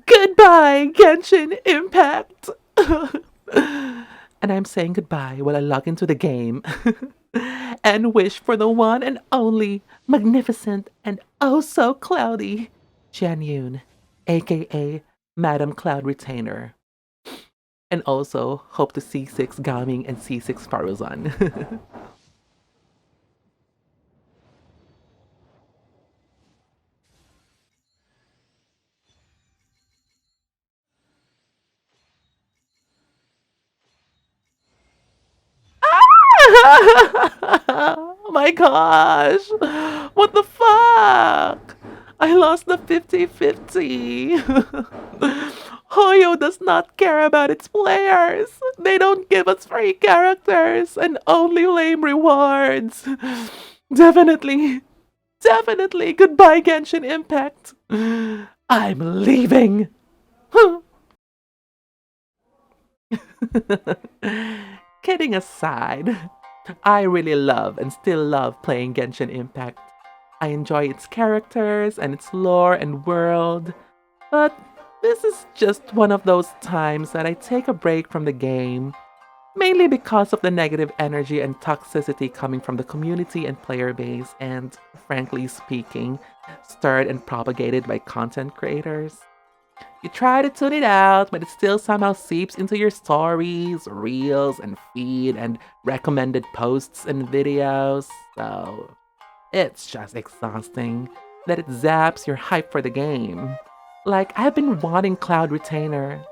Goodbye, Genshin Impact! And I'm saying goodbye while I log into the game and wish for the one and only magnificent and oh so cloudy Jian Yun, aka Madam Cloud Retainer. And also hope to C6 Gaming and C6 Faruzan. Oh my gosh! What the fuck? I lost the 50-50. Hoyo does not care about its players. They don't give us free characters and only lame rewards. Definitely, definitely. Goodbye, Genshin Impact. I'm leaving. Kidding aside, I really love and still love playing Genshin Impact. I enjoy its characters and its lore and world, but this is just one of those times that I take a break from the game, mainly because of the negative energy and toxicity coming from the community and player base, and frankly speaking, stirred and propagated by content creators. You try to tune it out, but it still somehow seeps into your stories, reels, and feed, and recommended posts and videos. So it's just exhausting that it zaps your hype for the game. Like, I've been wanting Cloud Retainer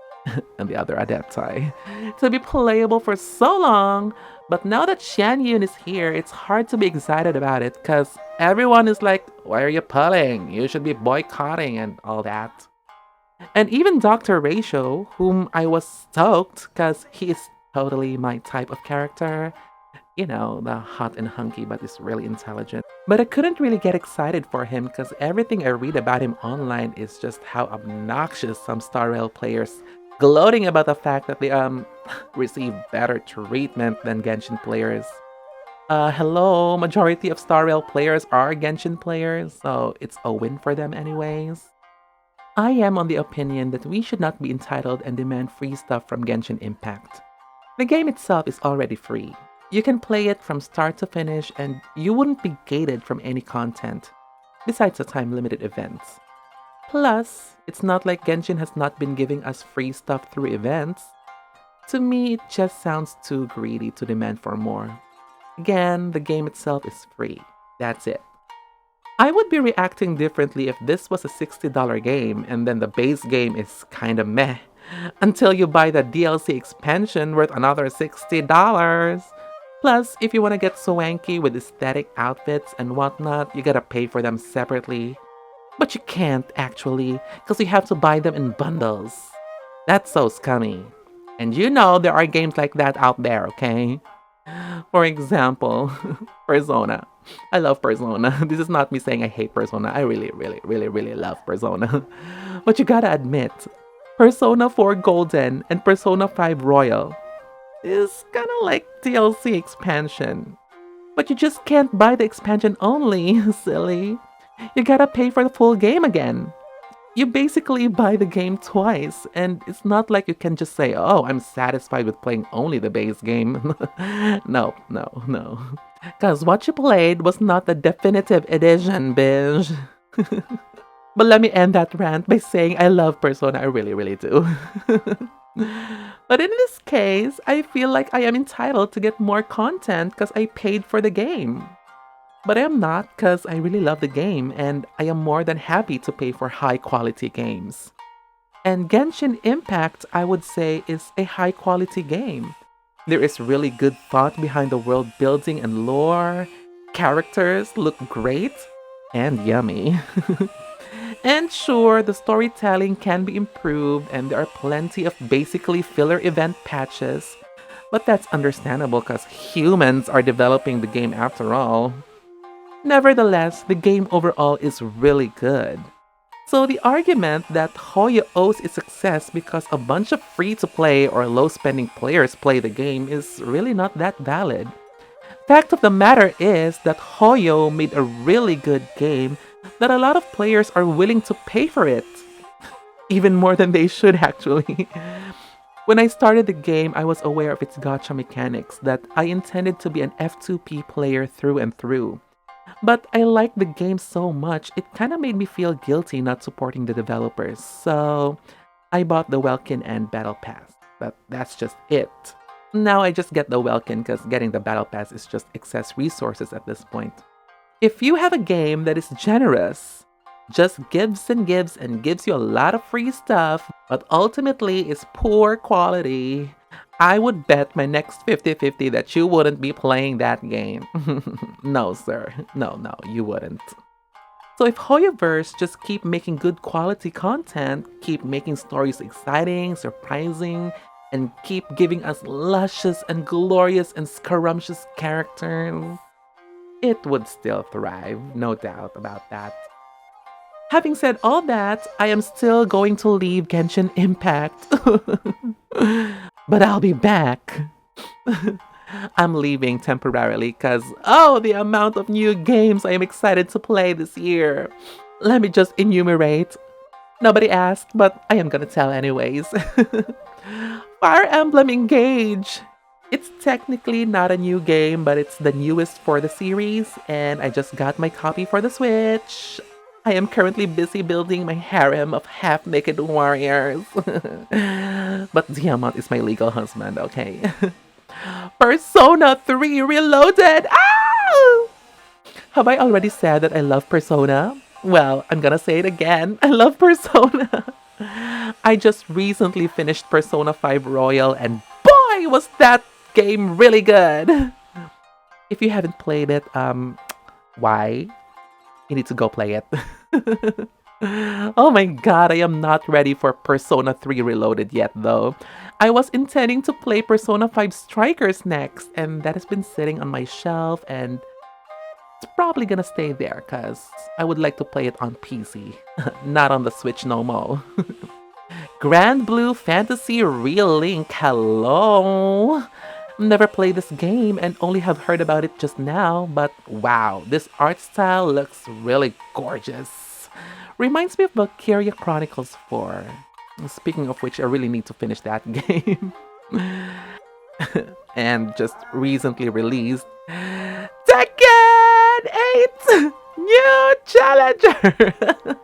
and the other Adepti to be playable for so long, but now that Shan Yun is here, it's hard to be excited about it because everyone is like, why are you pulling? You should be boycotting and all that. And even Dr. Ratio, whom I was stoked because he is totally my type of character. You know, the hot and hunky but is really intelligent. But I couldn't really get excited for him because everything I read about him online is just how obnoxious some Star Rail players gloating about the fact that they receive better treatment than Genshin players. Hello, majority of Star Rail players are Genshin players, so it's a win for them anyways. I am on the opinion that we should not be entitled and demand free stuff from Genshin Impact. The game itself is already free. You can play it from start to finish and you wouldn't be gated from any content, besides the time-limited events. Plus, it's not like Genshin has not been giving us free stuff through events. To me, it just sounds too greedy to demand for more. Again, the game itself is free. That's it. I would be reacting differently if this was a $60 game and then the base game is kinda meh until you buy the DLC expansion worth another $60. Plus, if you want to get swanky with aesthetic outfits and whatnot, you gotta pay for them separately. But you can't actually, because you have to buy them in bundles. That's so scummy. And you know there are games like that out there, okay? For example, Persona. I love Persona. This is not me saying I hate Persona. I really, really, really, really love Persona. But you gotta admit, Persona 4 Golden and Persona 5 Royal is kinda like DLC expansion. But you just can't buy the expansion only, silly. You gotta pay for the full game again. You basically buy the game twice, and it's not like you can just say, oh, I'm satisfied with playing only the base game. No, no, no. Because what you played was not the definitive edition, bitch. But let me end that rant by saying I love Persona, I really, really do. But in this case, I feel like I am entitled to get more content because I paid for the game. But I am not because I really love the game and I am more than happy to pay for high quality games. And Genshin Impact, I would say, is a high quality game. There is really good thought behind the world building and lore. Characters look great and yummy. And sure, the storytelling can be improved and there are plenty of basically filler event patches. But that's understandable because humans are developing the game after all. Nevertheless, the game overall is really good. So the argument that Hoya owes its success because a bunch of free-to-play or low-spending players play the game is really not that valid. Fact of the matter is that Hoyo made a really good game that a lot of players are willing to pay for it. Even more than they should, actually. When I started the game, I was aware of its gacha mechanics, that I intended to be an F2P player through and through. But I liked the game so much, it kinda made me feel guilty not supporting the developers, so I bought the Welkin and Battle Pass. But that's just it. Now I just get the Welkin because getting the Battle Pass is just excess resources at this point. If you have a game that is generous, just gives and gives and gives you a lot of free stuff, but ultimately is poor quality, I would bet my next 50-50 that you wouldn't be playing that game. No, sir. No, no, you wouldn't. So if Hoyoverse just keep making good quality content, keep making stories exciting, surprising, and keep giving us luscious and glorious and scrumptious characters, it would still thrive, no doubt about that. Having said all that, I am still going to leave Genshin Impact. But I'll be back. I'm leaving temporarily because, oh, the amount of new games I am excited to play this year. Let me just enumerate. Nobody asked, but I am gonna tell anyways. Fire Emblem Engage. It's technically not a new game, but it's the newest for the series, and I just got my copy for the Switch. I am currently busy building my harem of half-naked warriors. But Diamant is my legal husband, okay? Persona 3 Reloaded! Ah! Have I already said that I love Persona? Well, I'm gonna say it again. I love Persona. I just recently finished Persona 5 Royal, and boy, was that game really good! If you haven't played it, why? You need to go play it. Oh my god, I am not ready for Persona 3 Reloaded yet though. I was intending to play Persona 5 Strikers next, and that has been sitting on my shelf, and it's probably gonna stay there because I would like to play it on PC, not on the Switch no more. Grand Blue Fantasy Real Link, hello! Never played this game and only have heard about it just now, but wow, this art style looks really gorgeous. Reminds me of Valkyria Chronicles 4. Speaking of which, I really need to finish that game. And just recently released Tekken 8 New Challenger!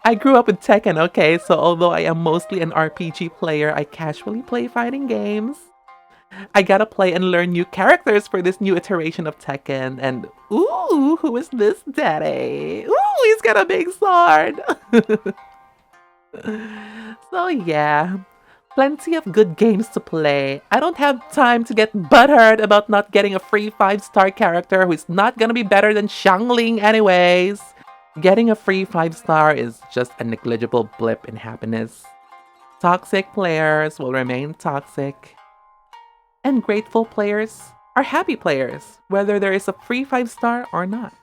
I grew up with Tekken, okay, so although I am mostly an RPG player, I casually play fighting games. I gotta play and learn new characters for this new iteration of Tekken, and ooh, who is this daddy? Ooh, he's got a big sword! So yeah, plenty of good games to play. I don't have time to get butthurt about not getting a free 5-star character who is not gonna be better than Xiangling anyways. Getting a free 5-star is just a negligible blip in happiness. Toxic players will remain toxic. And grateful players are happy players, whether there is a free 5-star or not.